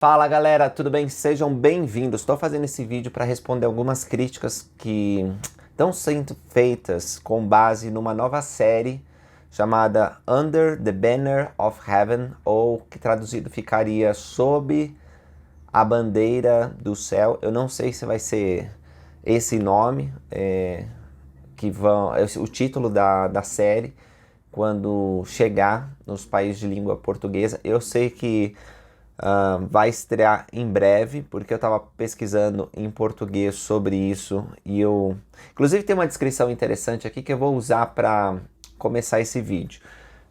Fala galera, tudo bem? Sejam bem-vindos. Estou fazendo esse vídeo para responder algumas críticas que estão sendo feitas com base numa nova série chamada Under the Banner of Heaven, ou que traduzido ficaria Sob a Bandeira do Céu. Eu não sei se vai ser esse nome o título da série quando chegar nos países de língua portuguesa. Eu sei que vai estrear em breve, porque eu estava pesquisando em português sobre isso e inclusive tem uma descrição interessante aqui que eu vou usar para começar esse vídeo.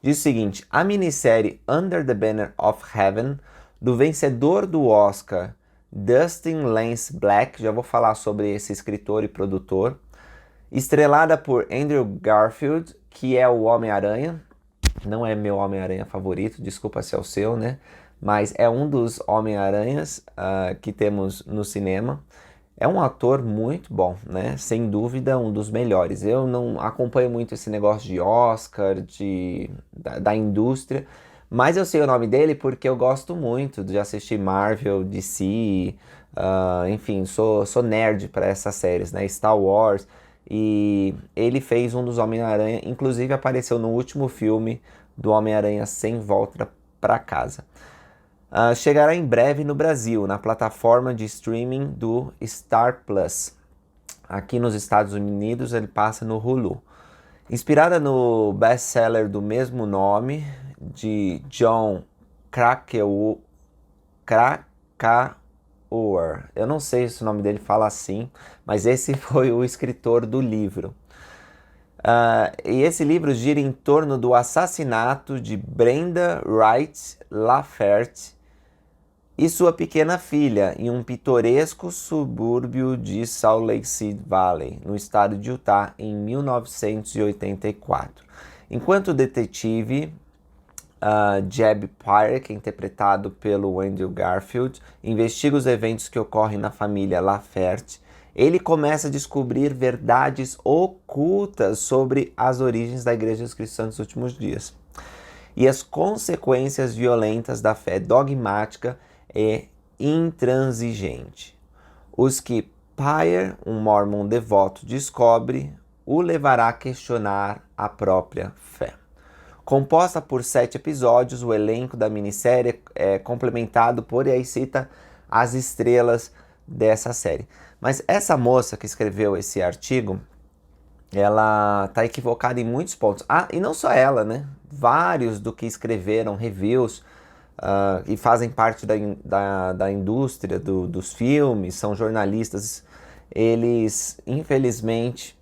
Diz o seguinte: a minissérie Under the Banner of Heaven, do vencedor do Oscar Dustin Lance Black, já vou falar sobre esse escritor e produtor, estrelada por Andrew Garfield, que é o Homem-Aranha. Não é meu Homem-Aranha favorito, desculpa se é o seu, né? Mas é um dos Homem-Aranhas que temos no cinema. É um ator muito bom, né? Sem dúvida, um dos melhores. Eu não acompanho muito esse negócio de Oscar, da indústria, mas eu sei o nome dele porque eu gosto muito de assistir Marvel, DC, enfim, sou nerd para essas séries, né? Star Wars. E ele fez um dos Homem-Aranha, inclusive apareceu no último filme do Homem-Aranha Sem Volta para Casa. Chegará em breve no Brasil, na plataforma de streaming do Star Plus. Aqui nos Estados Unidos ele passa no Hulu. Inspirada no best-seller do mesmo nome, de John Krakauer. Eu não sei se o nome dele fala assim, mas esse foi o escritor do livro. E esse livro gira em torno do assassinato de Brenda Wright Lafferty e sua pequena filha em um pitoresco subúrbio de Salt Lake City Valley, no estado de Utah, em 1984. Enquanto o detetive Jeb Park, interpretado pelo Andrew Garfield, investiga os eventos que ocorrem na família Lafferty, ele começa a descobrir verdades ocultas sobre as origens da Igreja dos Cristãos dos Últimos Dias e as consequências violentas da fé dogmática e intransigente. Os que Pyre, um mormon devoto, descobre, o levará a questionar a própria fé. Composta por 7 episódios, o elenco da minissérie é complementado por, e aí cita as estrelas dessa série. Mas essa moça que escreveu esse artigo, ela está equivocada em muitos pontos. E não só ela, né? Vários do que escreveram reviews e fazem parte da indústria dos filmes, são jornalistas, eles, infelizmente,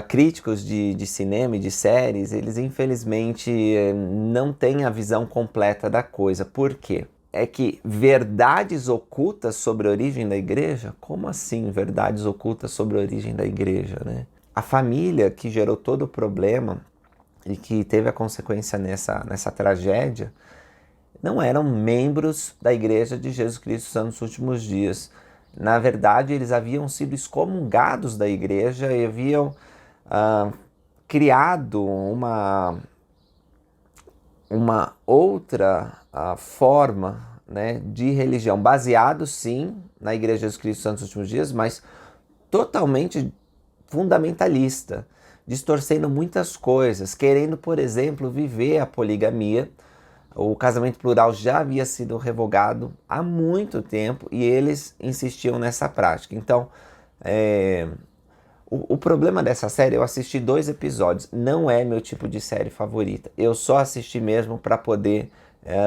críticos de cinema e de séries, eles infelizmente não têm a visão completa da coisa. Por quê? É que verdades ocultas sobre a origem da igreja? Como assim verdades ocultas sobre a origem da igreja, né? A família que gerou todo o problema e que teve a consequência nessa tragédia não eram membros da Igreja de Jesus Cristo dos Últimos Dias. Na verdade, eles haviam sido excomungados da igreja e haviam criado uma outra forma, né, de religião, baseado sim na Igreja de Jesus Cristo dos Últimos Dias, mas totalmente fundamentalista, distorcendo muitas coisas, querendo, por exemplo, viver a poligamia. O casamento plural já havia sido revogado há muito tempo e eles insistiam nessa prática. Então, o problema dessa série, eu assisti 2 episódios, não é meu tipo de série favorita. Eu só assisti mesmo para poder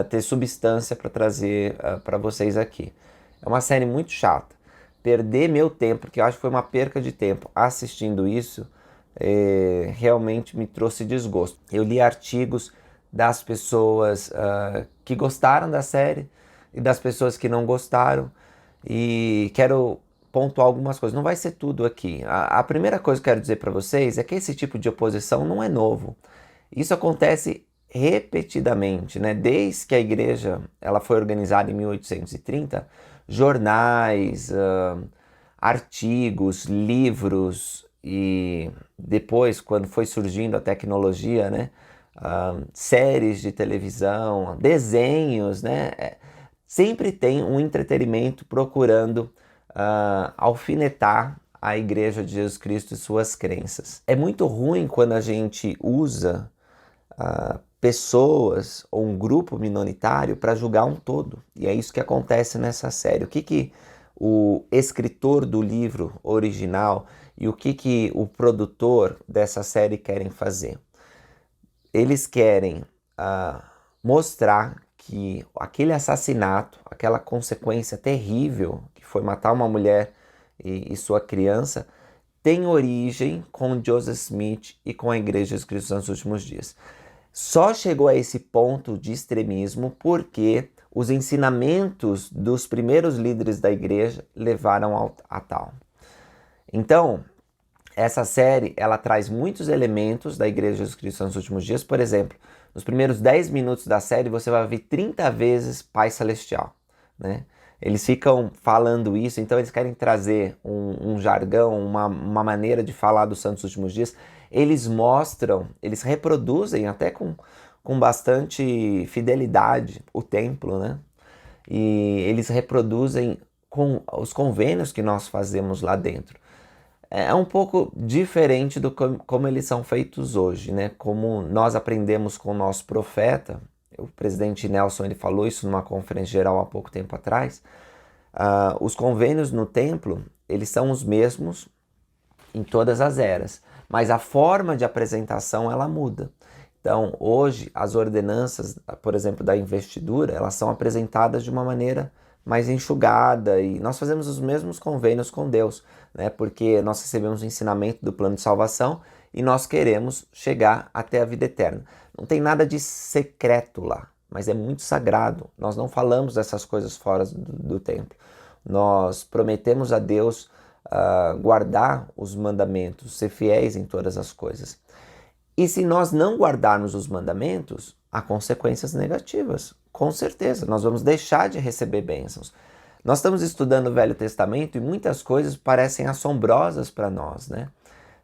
ter substância para trazer para vocês aqui. É uma série muito chata. Perder meu tempo, porque eu acho que foi uma perca de tempo assistindo isso, realmente me trouxe desgosto. Eu li artigos das pessoas que gostaram da série e das pessoas que não gostaram, e quero pontuar algumas coisas. Não vai ser tudo aqui. A primeira coisa que eu quero dizer para vocês é que esse tipo de oposição não é novo. Isso acontece repetidamente, né? Desde que a igreja ela foi organizada em 1830, jornais, artigos, livros, e depois, quando foi surgindo a tecnologia, né? Séries de televisão, desenhos, né? sempre tem um entretenimento procurando alfinetar a Igreja de Jesus Cristo e suas crenças. É muito ruim quando a gente usa pessoas ou um grupo minoritário para julgar um todo. E é isso que acontece nessa série. O que o escritor do livro original e o que o produtor dessa série querem fazer? Eles querem mostrar que aquele assassinato, aquela consequência terrível que foi matar uma mulher e sua criança, tem origem com Joseph Smith e com a Igreja de Jesus Cristo nos últimos dias. Só chegou a esse ponto de extremismo porque os ensinamentos dos primeiros líderes da igreja levaram a tal. Então, essa série, ela traz muitos elementos da Igreja de Jesus Cristo nos últimos dias. Por exemplo, nos primeiros 10 minutos da série, você vai ver 30 vezes Pai Celestial, né? Eles ficam falando isso, então eles querem trazer um jargão, uma maneira de falar dos santos últimos dias. Eles mostram, eles reproduzem até com bastante fidelidade o templo, né? E eles reproduzem com os convênios que nós fazemos lá dentro. É um pouco diferente do como eles são feitos hoje, né? Como nós aprendemos com o nosso profeta, o presidente Nelson ele falou isso numa conferência geral há pouco tempo atrás. Os convênios no templo, eles são os mesmos em todas as eras, mas a forma de apresentação ela muda. Então, hoje, as ordenanças, por exemplo, da investidura, elas são apresentadas de uma maneira mais enxugada e nós fazemos os mesmos convênios com Deus, né? Porque nós recebemos o ensinamento do plano de salvação e nós queremos chegar até a vida eterna. Não tem nada de secreto lá, mas é muito sagrado. Nós não falamos dessas coisas fora do templo. Nós prometemos a Deus guardar os mandamentos, ser fiéis em todas as coisas. E se nós não guardarmos os mandamentos, há consequências negativas. Com certeza, nós vamos deixar de receber bênçãos. Nós estamos estudando o Velho Testamento e muitas coisas parecem assombrosas para nós, né?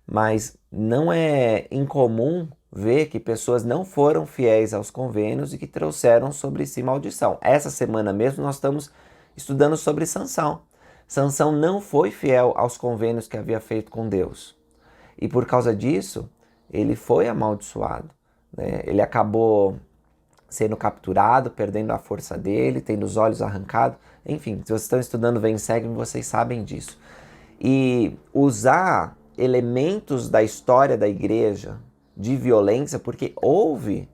Mas não é incomum ver que pessoas não foram fiéis aos convênios e que trouxeram sobre si maldição. Essa semana mesmo nós estamos estudando sobre Sansão. Sansão não foi fiel aos convênios que havia feito com Deus. E por causa disso, ele foi amaldiçoado, né? Ele acabou sendo capturado, perdendo a força dele, tendo os olhos arrancados. Enfim, se vocês estão estudando Vem Segue-me, vocês sabem disso. E usar elementos da história da igreja de violência, porque houve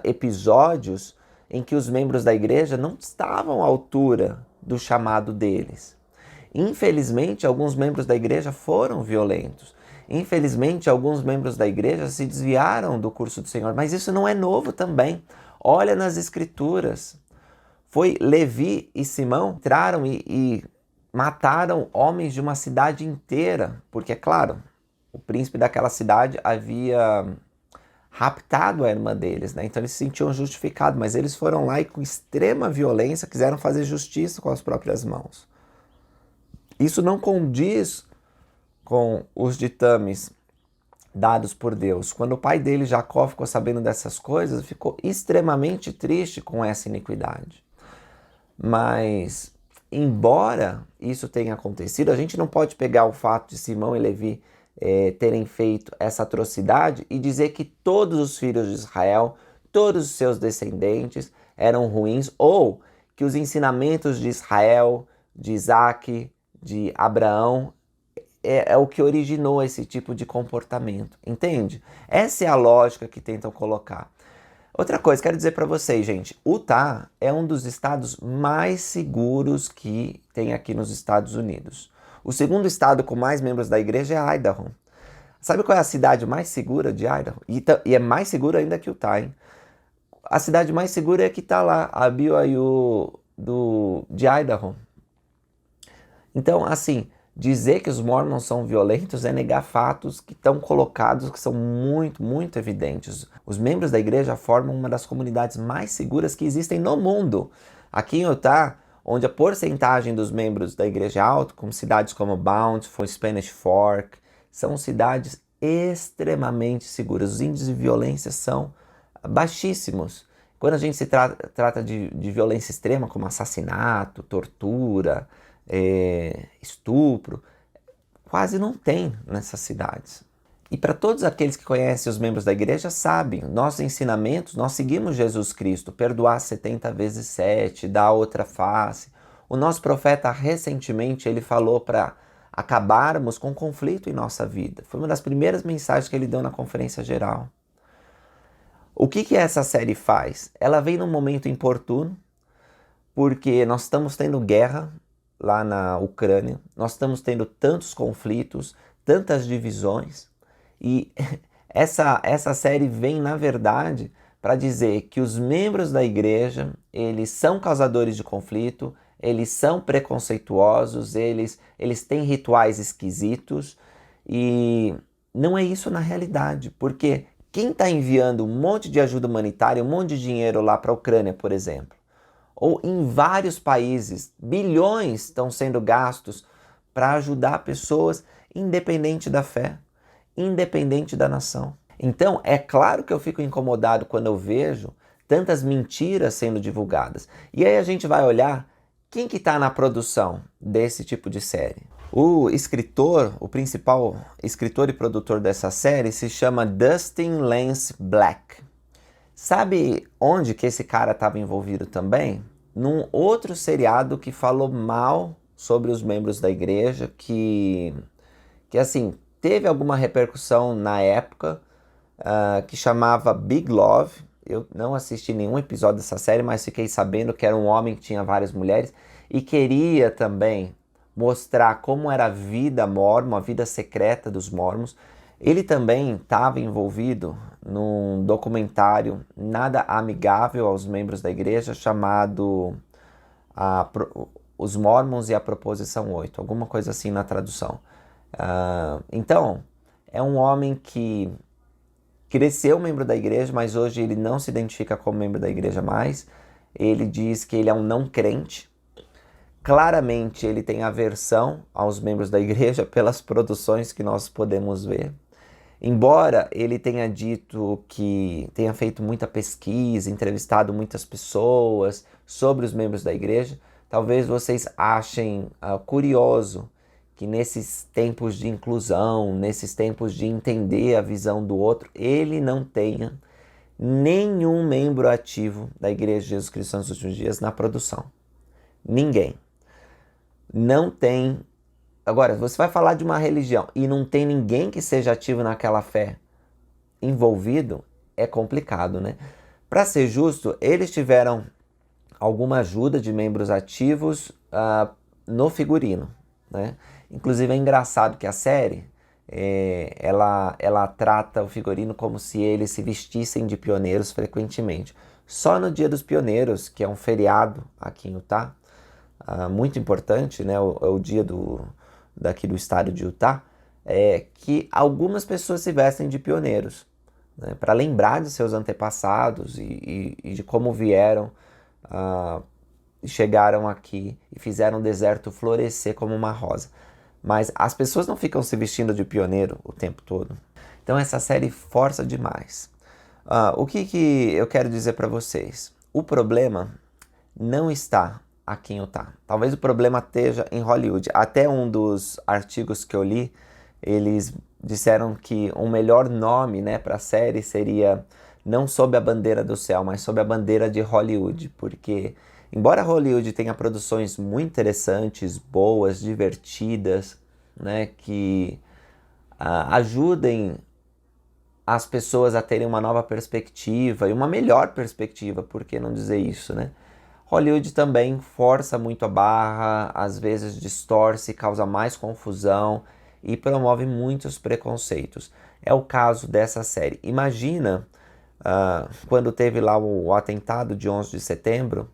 episódios em que os membros da igreja não estavam à altura do chamado deles. Infelizmente, alguns membros da igreja foram violentos. Infelizmente, alguns membros da igreja se desviaram do curso do Senhor, mas isso não é novo também. Olha nas Escrituras. Foi Levi e Simão entraram e mataram homens de uma cidade inteira, porque, é claro, o príncipe daquela cidade havia raptado a irmã deles, né? Então eles se sentiam justificados, mas eles foram lá e com extrema violência quiseram fazer justiça com as próprias mãos. Isso não condiz com os ditames dados por Deus. Quando o pai dele, Jacó, ficou sabendo dessas coisas, ficou extremamente triste com essa iniquidade. Mas, embora isso tenha acontecido, a gente não pode pegar o fato de Simão e Levi terem feito essa atrocidade e dizer que todos os filhos de Israel, todos os seus descendentes eram ruins, ou que os ensinamentos de Israel, de Isaac, de Abraão, é o que originou esse tipo de comportamento, entende? Essa é a lógica que tentam colocar. Outra coisa, quero dizer para vocês, gente, Utah é um dos estados mais seguros que tem aqui nos Estados Unidos. O segundo estado com mais membros da igreja é Idaho. Sabe qual é a cidade mais segura de Idaho? E é mais segura ainda que Utah, hein? A cidade mais segura é que está lá, a BYU de Idaho. Então, assim, dizer que os Mormons são violentos é negar fatos que estão colocados, que são muito, muito evidentes. Os membros da igreja formam uma das comunidades mais seguras que existem no mundo. Aqui em Utah, onde a porcentagem dos membros da igreja é alta, como cidades como Bountiful, Spanish Fork, são cidades extremamente seguras. Os índices de violência são baixíssimos. Quando a gente se trata de violência extrema, como assassinato, tortura, estupro, quase não tem nessas cidades. E para todos aqueles que conhecem os membros da igreja sabem, nossos ensinamentos, nós seguimos Jesus Cristo, perdoar 70 vezes 7, dar outra face. O nosso profeta recentemente ele falou para acabarmos com conflito em nossa vida. Foi uma das primeiras mensagens que ele deu na conferência geral. O que essa série faz? Ela vem num momento importuno, porque nós estamos tendo guerra lá na Ucrânia, nós estamos tendo tantos conflitos, tantas divisões, e essa série vem, na verdade, para dizer que os membros da igreja, eles são causadores de conflito, eles são preconceituosos, eles têm rituais esquisitos, e não é isso na realidade, porque quem está enviando um monte de ajuda humanitária, um monte de dinheiro lá para a Ucrânia, por exemplo, ou em vários países, bilhões estão sendo gastos para ajudar pessoas independente da fé, independente da nação. Então, é claro que eu fico incomodado quando eu vejo tantas mentiras sendo divulgadas. E aí a gente vai olhar quem que está na produção desse tipo de série. O escritor, o principal escritor e produtor dessa série se chama Dustin Lance Black. Sabe onde que esse cara estava envolvido também? Num outro seriado que falou mal sobre os membros da igreja, que assim, teve alguma repercussão na época, que chamava Big Love. Eu não assisti nenhum episódio dessa série, mas fiquei sabendo que era um homem que tinha várias mulheres e queria também mostrar como era a vida mórmon, a vida secreta dos mórmons. Ele também estava envolvido num documentário nada amigável aos membros da igreja chamado Os Mórmons e a Proposição 8, alguma coisa assim na tradução. Então, é um homem que cresceu membro da igreja, mas hoje ele não se identifica como membro da igreja mais. Ele diz que ele é um não crente. Claramente ele tem aversão aos membros da igreja pelas produções que nós podemos ver. Embora ele tenha dito que tenha feito muita pesquisa, entrevistado muitas pessoas sobre os membros da igreja, talvez vocês achem curioso que nesses tempos de inclusão, nesses tempos de entender a visão do outro, ele não tenha nenhum membro ativo da Igreja de Jesus Cristo nos últimos dias na produção. Ninguém. Não tem. Agora, você vai falar de uma religião e não tem ninguém que seja ativo naquela fé envolvido, é complicado, né? Para ser justo, eles tiveram alguma ajuda de membros ativos no figurino, né? Inclusive é engraçado que a série, ela trata o figurino como se eles se vestissem de pioneiros frequentemente. Só no Dia dos Pioneiros, que é um feriado aqui em Utah, muito importante, né? É o dia daqui do estado de Utah, que algumas pessoas se vestem de pioneiros, né? Para lembrar de seus antepassados e de como vieram, chegaram aqui e fizeram o deserto florescer como uma rosa. Mas as pessoas não ficam se vestindo de pioneiro o tempo todo. Então essa série força demais. O que eu quero dizer para vocês? O problema não está aqui em Utah. Talvez o problema esteja em Hollywood. Até um dos artigos que eu li, eles disseram que um melhor nome, né, para a série seria não sob a bandeira do céu, mas sob a bandeira de Hollywood, porque embora Hollywood tenha produções muito interessantes, boas, divertidas, né, que ajudem as pessoas a terem uma nova perspectiva e uma melhor perspectiva, por que não dizer isso, né? Hollywood também força muito a barra, às vezes distorce, causa mais confusão e promove muitos preconceitos. É o caso dessa série. Imagina quando teve lá o atentado de 11 de setembro,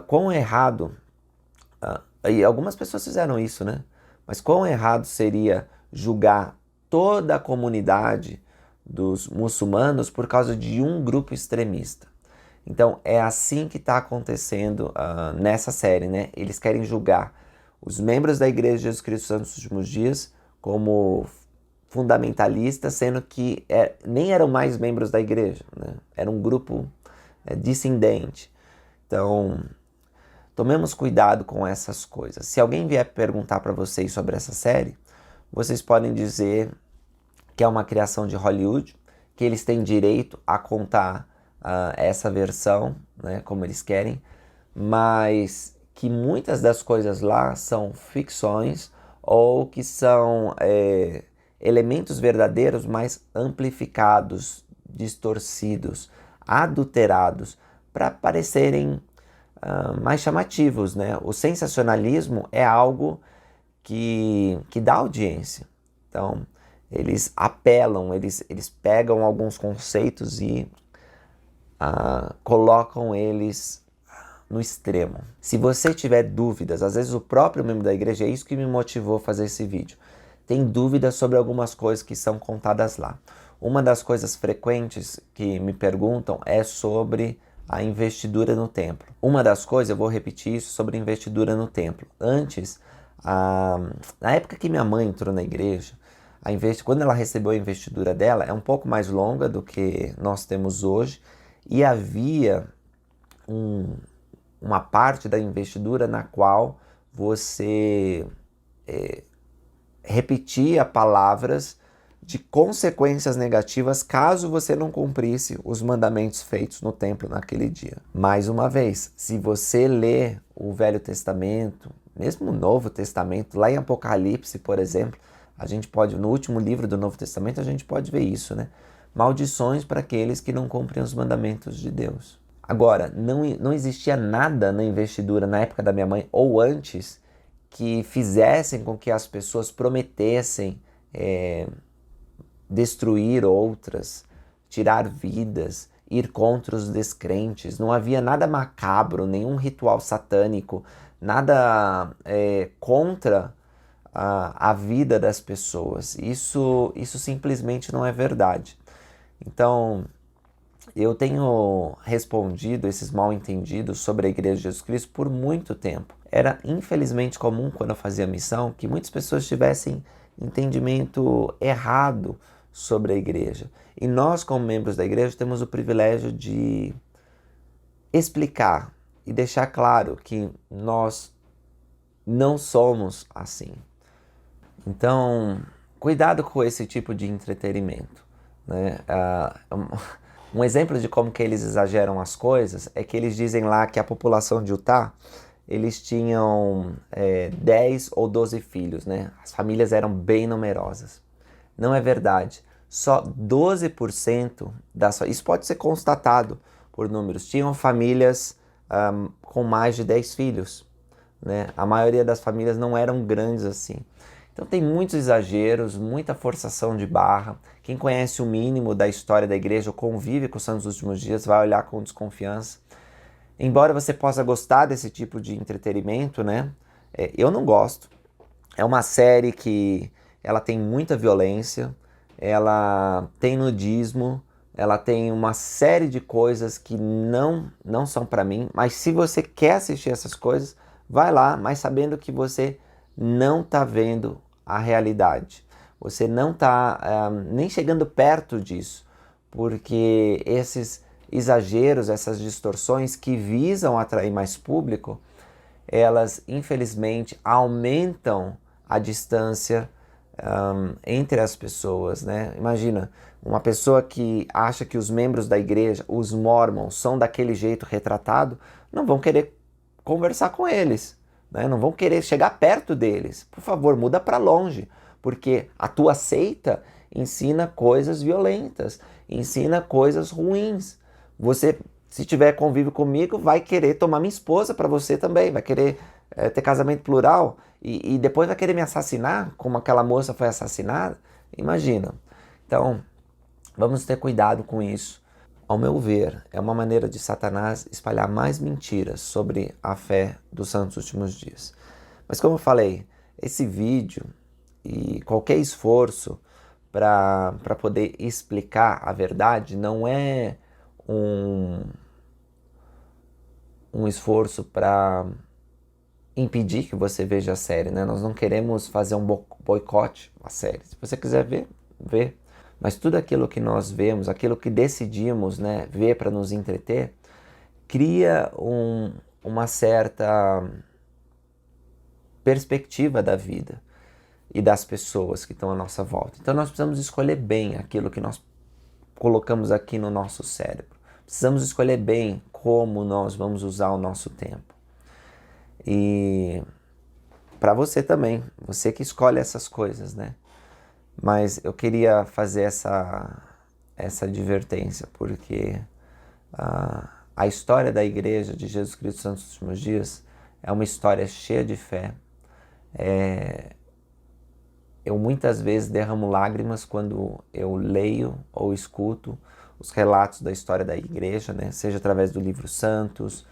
quão errado, e algumas pessoas fizeram isso, né? Mas quão errado seria julgar toda a comunidade dos muçulmanos por causa de um grupo extremista. Então é assim que está acontecendo nessa série, né? Eles querem julgar os membros da Igreja de Jesus Cristo nos últimos dias como fundamentalistas, sendo que nem eram mais membros da igreja, né? Era um grupo discendente. Então, tomemos cuidado com essas coisas. Se alguém vier perguntar para vocês sobre essa série, vocês podem dizer que é uma criação de Hollywood, que eles têm direito a contar essa versão, né, como eles querem, mas que muitas das coisas lá são ficções ou que são elementos verdadeiros, mas amplificados, distorcidos, adulterados, para parecerem mais chamativos, né? O sensacionalismo é algo que dá audiência. Então, eles apelam, eles pegam alguns conceitos e colocam eles no extremo. Se você tiver dúvidas, às vezes o próprio membro da igreja, é isso que me motivou a fazer esse vídeo, tem dúvidas sobre algumas coisas que são contadas lá. Uma das coisas frequentes que me perguntam é sobre a investidura no templo. Uma das coisas, eu vou repetir isso, sobre a investidura no templo. Antes, na época que minha mãe entrou na igreja, quando ela recebeu a investidura dela, é um pouco mais longa do que nós temos hoje, e havia uma parte da investidura na qual você repetia palavras de consequências negativas caso você não cumprisse os mandamentos feitos no templo naquele dia. Mais uma vez, se você lê o Velho Testamento, mesmo o Novo Testamento, lá em Apocalipse, por exemplo, a gente pode, no último livro do Novo Testamento, a gente pode ver isso, né? Maldições para aqueles que não cumprem os mandamentos de Deus. Agora, não existia nada na investidura na época da minha mãe ou antes que fizessem com que as pessoas prometessem destruir outras, tirar vidas, ir contra os descrentes. Não havia nada macabro, nenhum ritual satânico, nada contra a vida das pessoas. Isso simplesmente não é verdade. Então, eu tenho respondido esses mal-entendidos sobre a Igreja de Jesus Cristo por muito tempo. Era infelizmente comum, quando eu fazia missão, que muitas pessoas tivessem entendimento errado sobre a igreja. E nós, como membros da igreja, temos o privilégio de explicar e deixar claro que nós não somos assim. Então, cuidado com esse tipo de entretenimento, né? Um exemplo de como que eles exageram as coisas é que eles dizem lá que a população de Utah, eles tinham 10 ou 12 filhos, né? As famílias eram bem numerosas. Não é verdade. Só 12% isso pode ser constatado por números. Tinham famílias com mais de 10 filhos, né? A maioria das famílias não eram grandes assim. Então tem muitos exageros, muita forçação de barra. Quem conhece o mínimo da história da igreja ou convive com os santos dos últimos dias vai olhar com desconfiança. Embora você possa gostar desse tipo de entretenimento, né? Eu não gosto. É uma série que ela tem muita violência, ela tem nudismo, ela tem uma série de coisas que não são para mim. Mas se você quer assistir essas coisas, vai lá, mas sabendo que você não está vendo a realidade. Você não está nem chegando perto disso, porque esses exageros, essas distorções que visam atrair mais público, elas infelizmente aumentam a distância entre as pessoas, né? Imagina, uma pessoa que acha que os membros da igreja, os mormons, são daquele jeito retratado, não vão querer conversar com eles, né? Não vão querer chegar perto deles. Por favor, muda para longe, porque a tua seita ensina coisas violentas, ensina coisas ruins. Você, se tiver convívio comigo, vai querer tomar minha esposa para você também, vai querer ter casamento plural e depois vai querer me assassinar, como aquela moça foi assassinada. Imagina. Então, vamos ter cuidado com isso. Ao meu ver, é uma maneira de Satanás espalhar mais mentiras sobre a fé dos santos últimos dias. Mas como eu falei, esse vídeo e qualquer esforço para poder explicar a verdade não é um esforço para impedir que você veja a série, né? Nós não queremos fazer um boicote à série. Se você quiser ver, vê. Mas tudo aquilo que nós vemos, aquilo que decidimos, né, ver para nos entreter, cria uma certa perspectiva da vida e das pessoas que estão à nossa volta. Então nós precisamos escolher bem aquilo que nós colocamos aqui no nosso cérebro. Precisamos escolher bem como nós vamos usar o nosso tempo. E para você também, você que escolhe essas coisas, né? Mas eu queria fazer essa advertência, porque a história da Igreja de Jesus Cristo dos Santos dos Últimos Dias é uma história cheia de fé. Eu muitas vezes derramo lágrimas quando eu leio ou escuto os relatos da história da igreja, né? Seja através do livro Santos,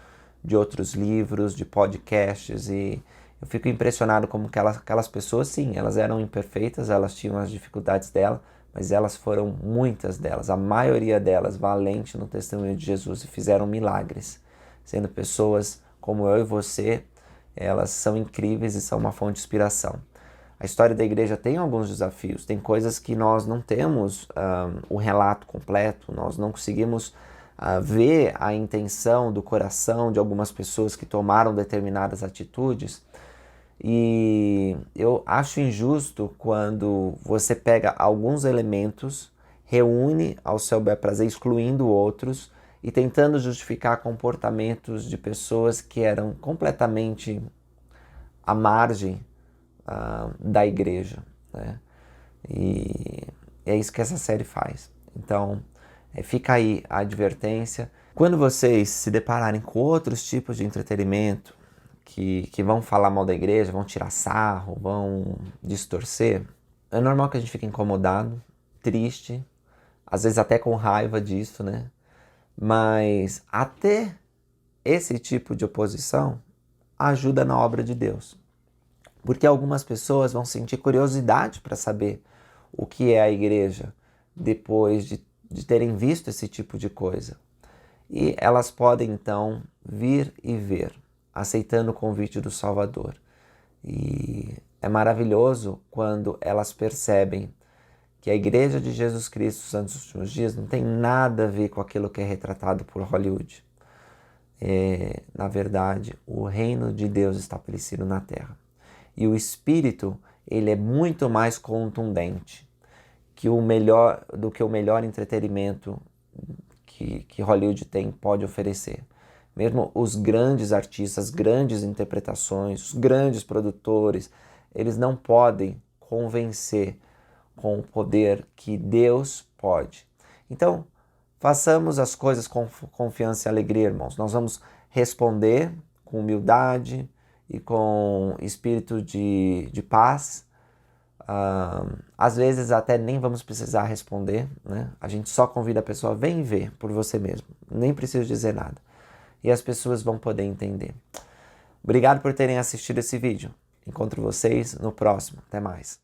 de outros livros, de podcasts, e eu fico impressionado como que aquelas pessoas, sim, elas eram imperfeitas, elas tinham as dificuldades dela, mas elas foram, muitas delas, a maioria delas, valente no testemunho de Jesus e fizeram milagres, sendo pessoas como eu e você, elas são incríveis e são uma fonte de inspiração. A história da igreja tem alguns desafios, tem coisas que nós não temos o relato completo, nós não conseguimos ver a intenção do coração de algumas pessoas que tomaram determinadas atitudes. E eu acho injusto quando você pega alguns elementos, reúne ao seu bel prazer, excluindo outros e tentando justificar comportamentos de pessoas que eram completamente à margem da igreja, né? E é isso que essa série faz. Então, fica aí a advertência. Quando vocês se depararem com outros tipos de entretenimento que vão falar mal da igreja, vão tirar sarro, vão distorcer, é normal que a gente fique incomodado, triste, às vezes até com raiva disso, né? Mas até esse tipo de oposição ajuda na obra de Deus. Porque algumas pessoas vão sentir curiosidade para saber o que é a igreja depois de terem visto esse tipo de coisa. E elas podem então vir e ver, aceitando o convite do Salvador. E é maravilhoso quando elas percebem que a Igreja de Jesus Cristo dos Santos dos Últimos Dias não tem nada a ver com aquilo que é retratado por Hollywood. Na verdade, o reino de Deus estabelecido na terra. E o Espírito, ele é muito mais contundente do que o melhor entretenimento que Hollywood pode oferecer. Mesmo os grandes artistas, as grandes interpretações, os grandes produtores, eles não podem convencer com o poder que Deus pode. Então, façamos as coisas com confiança e alegria, irmãos. Nós vamos responder com humildade e com espírito de paz. Às vezes até nem vamos precisar responder, né? A gente só convida a pessoa, vem ver por você mesmo, nem preciso dizer nada. E as pessoas vão poder entender. Obrigado por terem assistido esse vídeo. Encontro vocês no próximo. Até mais.